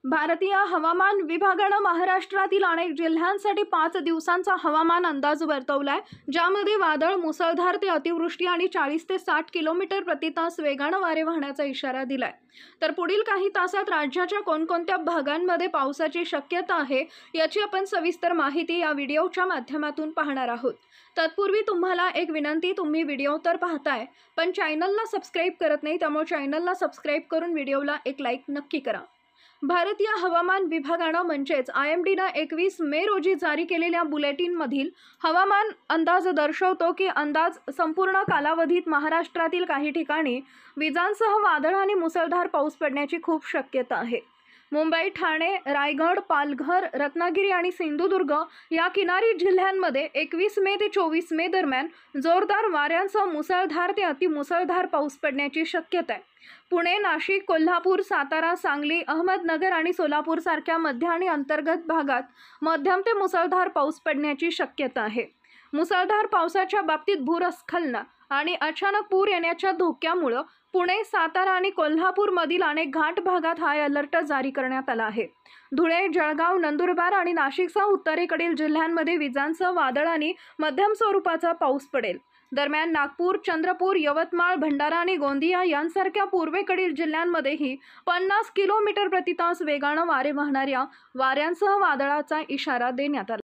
भारतीय हवामान विभागाने महाराष्ट्रातील अनेक जिल्ह्यांसाठी 5 दिवसांचा हवामान अंदाज वर्तवलाय, ज्यामध्ये वादळ, मुसळधार ते अतिवृष्टी आणि 40 ते 60 किलोमीटर प्रति तास वेगाने वारे वाहण्याचा इशारा दिलाय। तर पुढील काही तासात राज्याच्या कोणकोणत्या भागांमध्ये पावसाची शक्यता आहे याची आपण सविस्तर माहिती या व्हिडिओच्या माध्यमातून पाहणार आहोत। तत्पूर्वी तुम्हाला एक विनंती, तुम्ही व्हिडिओ तर पाहताय पण चॅनलला सबस्क्राइब करत नाही, त्यामुळे चॅनलला सबस्क्राइब करून व्हिडिओला एक लाईक नक्की करा। भारतीय हवामान विभागाने म्हणजेच IMDने 21 मे रोजी जारी केलेल्या बुलेटिनमधील हवामान अंदाज दर्शवतो की अंदाज संपूर्ण कालावधीत महाराष्ट्रातील काही ठिकाणी विजांसह वादळ आणि मुसळधार पाऊस पडण्याची खूप शक्यता आहे। मुंबई, ठाणे, रायगड, पालघर, रत्नागिरी आणि सिंधुदुर्ग या किनारी जिल्ह्यांमध्ये 21 मे ते 24 मे दरम्यान जोरदार वाऱ्यांसह मुसळधार ते अतिमुसळधार पाऊस पडण्याची शक्यता आहे। पुणे, नाशिक, कोल्हापूर, सातारा, सांगली, अहमदनगर आणि सोलापूर सारख्या मध्य आणि अंतर्गत भागात मध्यम ते मुसळधार पाऊस पडण्याची शक्यता आहे। मुसळधार पावसाच्या बाबतीत भूस्खलन आणि अचानक पूर येण्याच्या धोक्यामुळे पुणे, सातारा आणि कोल्हापूर मधील अनेक घाट भागात हाय अलर्ट जारी करण्यात आला आहे। धुळे, जळगाव, नंदुरबार आणि नाशिकसह उत्तरेकडील जिल्ह्यांमध्ये विजांसह वादळ आणि मध्यम स्वरूपाचा पाऊस पडेल। दरम्यान नागपूर, चंद्रपूर, यवतमाळ, भंडारा आणि गोंदिया यांसारख्या पूर्वेकडील जिल्ह्यांमध्येही 50 किलोमीटर प्रति तास वेगाने वारे वाहणाऱ्या वाऱ्यांसह वादळाचा इशारा देण्यात आला।